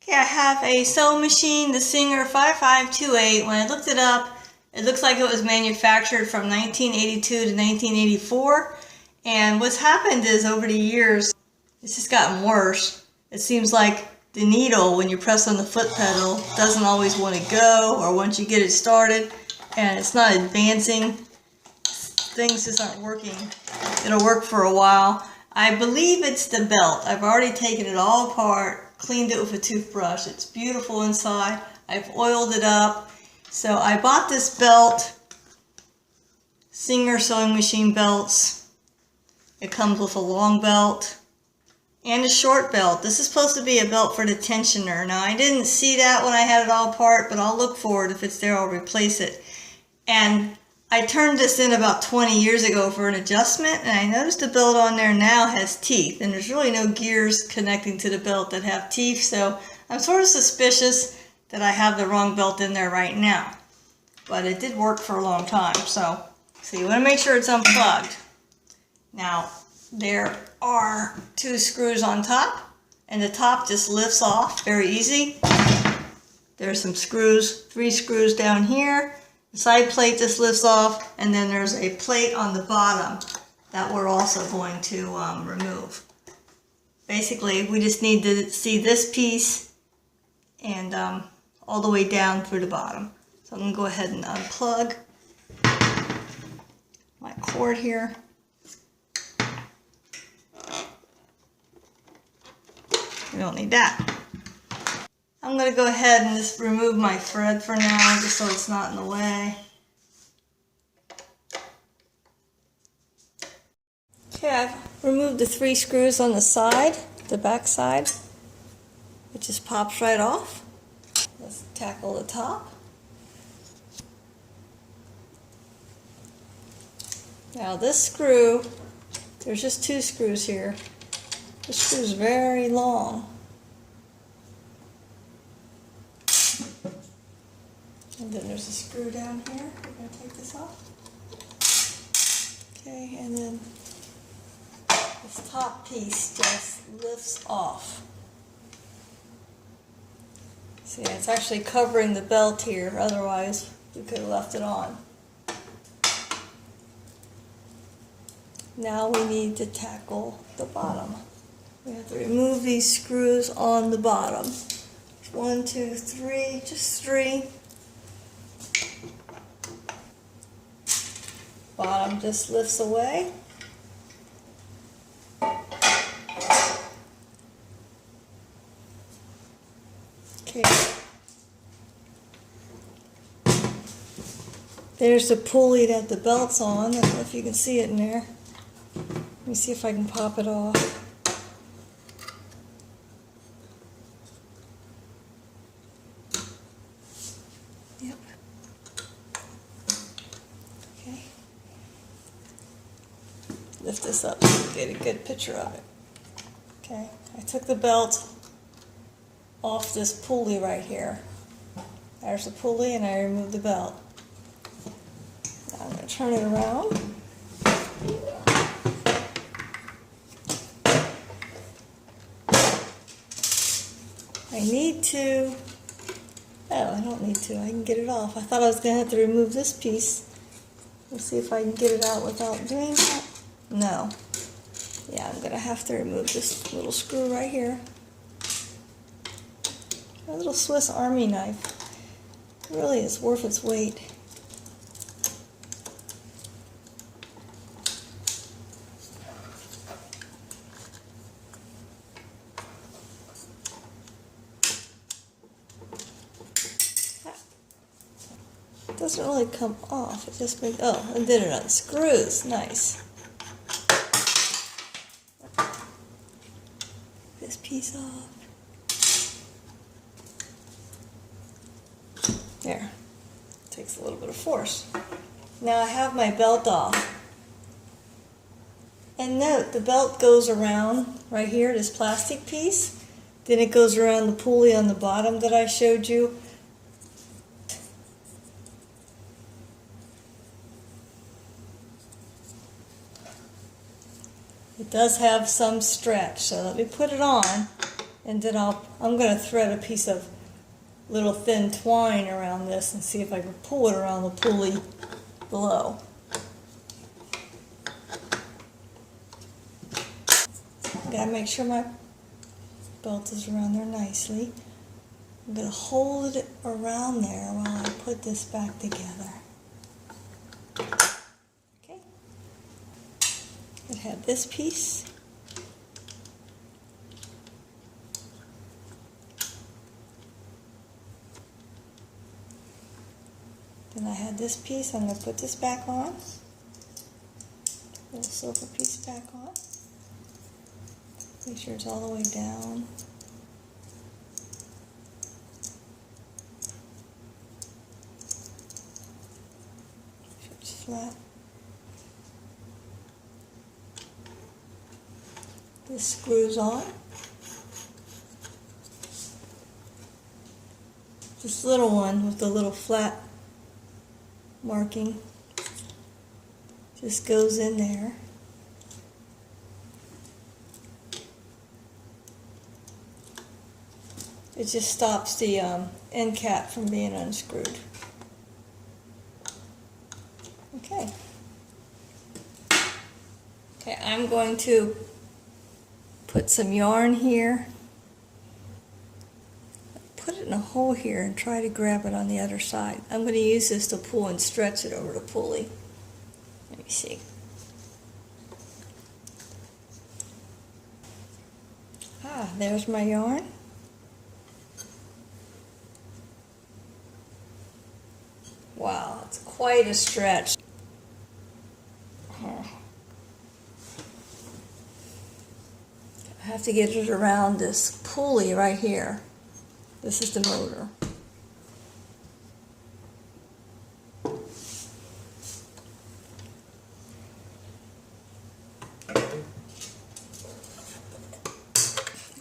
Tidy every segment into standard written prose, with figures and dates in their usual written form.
Okay, I have a sewing machine, the Singer 5528. When I looked it up, it looks like it was manufactured from 1982 to 1984. And what's happened is over the years, it's just gotten worse. It seems like the needle, when you press on the foot pedal, doesn't always want to go, or once you get it started and it's not advancing, things just aren't working. It'll work for a while. I believe it's the belt. I've already taken it all apart, cleaned it with a toothbrush. It's beautiful inside. I've oiled it up. So I bought this belt, Singer sewing machine belts. It comes with a long belt and a short belt. This is supposed to be a belt for the tensioner. Now I didn't see that when I had it all apart, but I'll look for it. If it's there, I'll replace it. And I turned this in about 20 years ago for an adjustment, and I noticed the belt on there now has teeth, and there's really no gears connecting to the belt that have teeth, so I'm sort of suspicious that I have the wrong belt in there right now. But it did work for a long time, so you want to make sure it's unplugged. Now, there are 2 screws on top, and the top just lifts off very easy. There's some screws, 3 screws down here. The side plate just lifts off, and then there's a plate on the bottom that we're also going to remove. Basically, we just need to see this piece and all the way down through the bottom. So I'm going to go ahead and unplug my cord here. We don't need that. I'm going to go ahead and just remove my thread for now, just so it's not in the way. Okay, I've removed the 3 screws on the side, the back side. It just pops right off. Let's tackle the top. Now this screw, there's just 2 screws here. This screw is very long. And then there's a screw down here. We're going to take this off. Okay, and then this top piece just lifts off. See, it's actually covering the belt here, otherwise we could have left it on. Now we need to tackle the bottom. We have to remove these screws on the bottom. 1, 2, 3, just 3. Bottom just lifts away. Okay. There's the pulley that the belt's on. I don't know if you can see it in there. Let me see if I can pop it off. Yep. Okay. Lift this up so you get a good picture of it. Okay, I took the belt off this pulley right here. There's the pulley, and I removed the belt. Now I'm going to turn it around. I need to, oh, I don't need to, I can get it off. I thought I was going to have to remove this piece. Let's see if I can get it out without doing that. No. Yeah, I'm going to have to remove this little screw right here. A little Swiss Army knife. It really is worth its weight. It doesn't really come off. It just makes, oh, and then it unscrews. Nice. This piece off. There. Takes a little bit of force. Now I have my belt off. And note, the belt goes around right here, this plastic piece. Then it goes around the pulley on the bottom that I showed you. It does have some stretch, so let me put it on And then I'm going to thread a piece of little thin twine around this and see if I can pull it around the pulley below. Gotta make sure my belt is around there nicely. I'm going to hold it around there while I put this back together. Okay. It had this piece. Then I had this piece. I'm going to put this back on. Little silver piece back on. Make sure it's all the way down. Make sure it's flat. This screws on. This little one with the little flat marking just goes in there. It just stops the end cap from being unscrewed. Okay. Okay, I'm going to put some yarn here. Put it in a hole here and try to grab it on the other side. I'm going to use this to pull and stretch it over the pulley. Let me see. Ah, there's my yarn. Wow, it's quite a stretch. I have to get it around this pulley right here. This is the motor.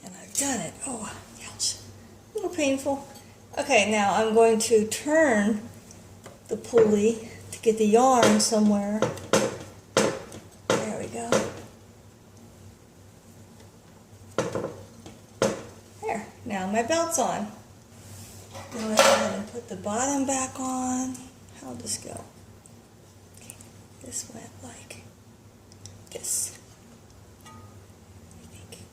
And I've done it. Oh, ouch. A little painful. Okay, now I'm going to turn the pulley to get the yarn somewhere. There we go. There, now my belt's on. Go ahead and put the bottom back on. How'd this go? Okay, this went like this. I think.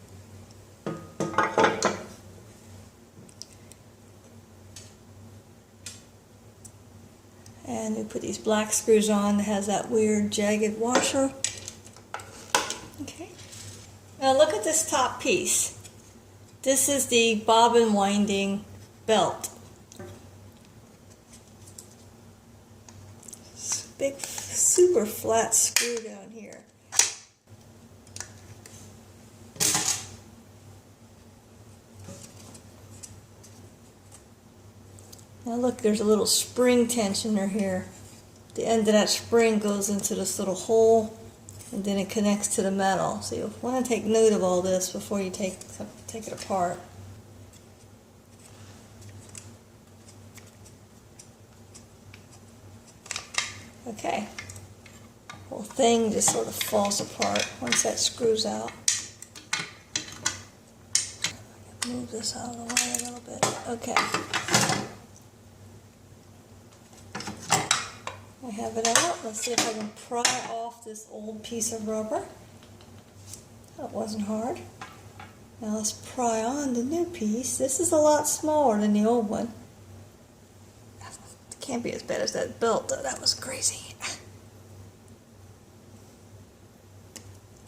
And we put these black screws on that has that weird jagged washer. Okay. Now look at this top piece. This is the bobbin winding belt. Big, super flat screw down here. Now look, there's a little spring tensioner here. The end of that spring goes into this little hole, and then it connects to the metal. So you'll want to take note of all this before you take it apart. Okay, the whole thing just sort of falls apart once that screws out. Move this out of the way a little bit. Okay. I have it out. Let's see if I can pry off this old piece of rubber. That wasn't hard. Now let's pry on the new piece. This is a lot smaller than the old one. It can't be as bad as that belt though. That was crazy.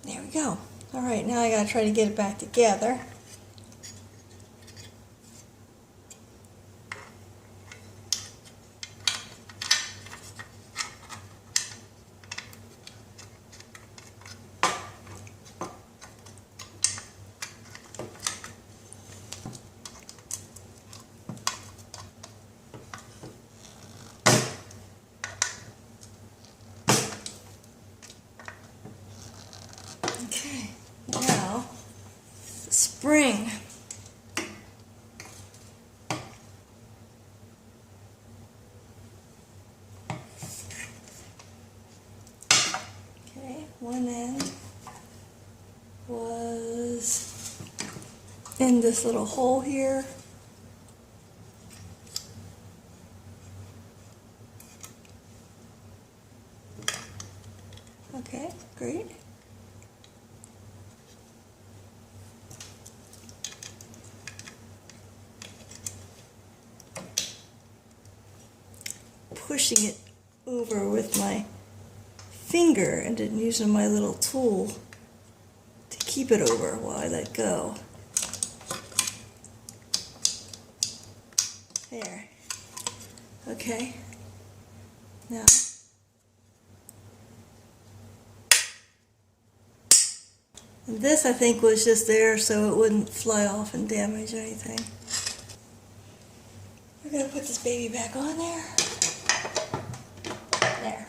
There we go. Alright, now I gotta try to get it back together. Okay, now the spring. Okay, one end was in this little hole here. Okay, great. Pushing it over with my finger and then using my little tool to keep it over while I let go. There. Okay. Now. And this I think was just there so it wouldn't fly off and damage anything. We're going to put this baby back on there. There.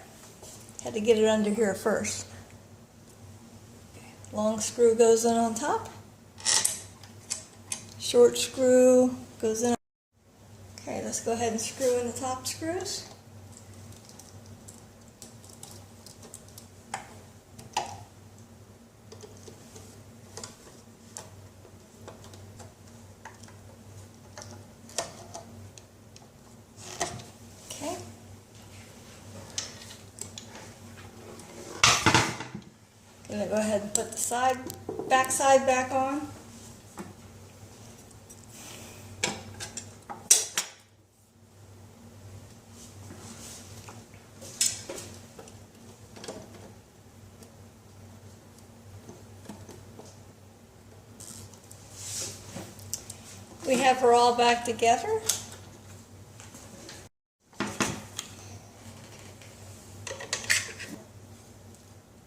Had to get it under here first. Okay. Long screw goes in on top. Short screw goes in. Okay, let's go ahead and screw in the top screws. Okay. I'm going to go ahead and put the back side back on. We have her all back together.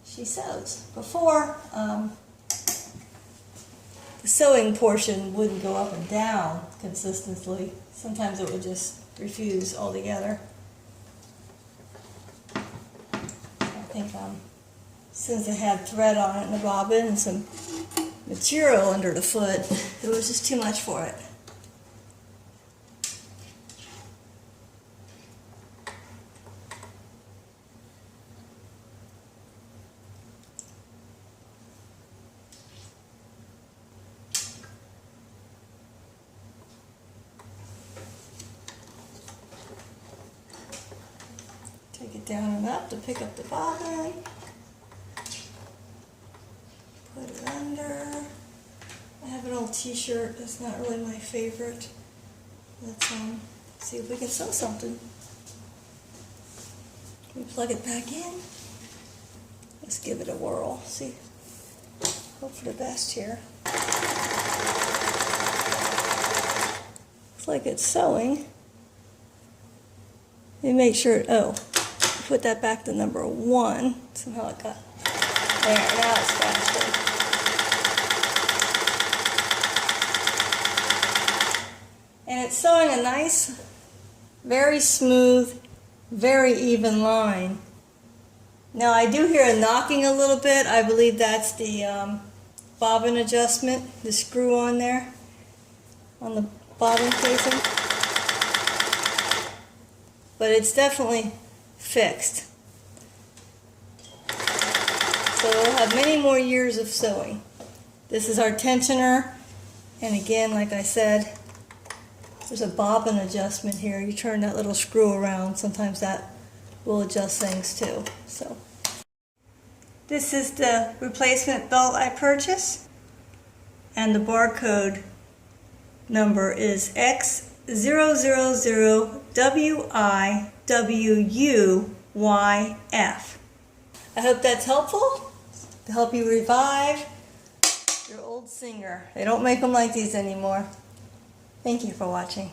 She sews. Before, the sewing portion wouldn't go up and down consistently. Sometimes it would just refuse altogether. I think since it had thread on it and the bobbin and some material under the foot, it was just too much for it. Take it down and up to pick up the bobbin. Put it under. I have an old t-shirt that's not really my favorite. Let's see if we can sew something. We plug it back in. Let's give it a whirl. See, hope for the best here. Looks like it's sewing. And make sure, put that back to number 1. Somehow it got there. Now it's faster. And it's sewing a nice, very smooth, very even line. Now I do hear a knocking a little bit. I believe that's the bobbin adjustment, the screw on there, on the bobbin casing. But it's definitely fixed. So we'll have many more years of sewing. This is our tensioner, and again, like I said, there's a bobbin adjustment here. You turn that little screw around, sometimes that will adjust things too. So this is the replacement belt I purchased, and the barcode number is X000WIWUYF. I hope that's helpful to help you revive your old Singer. They don't make them like these anymore. Thank you for watching.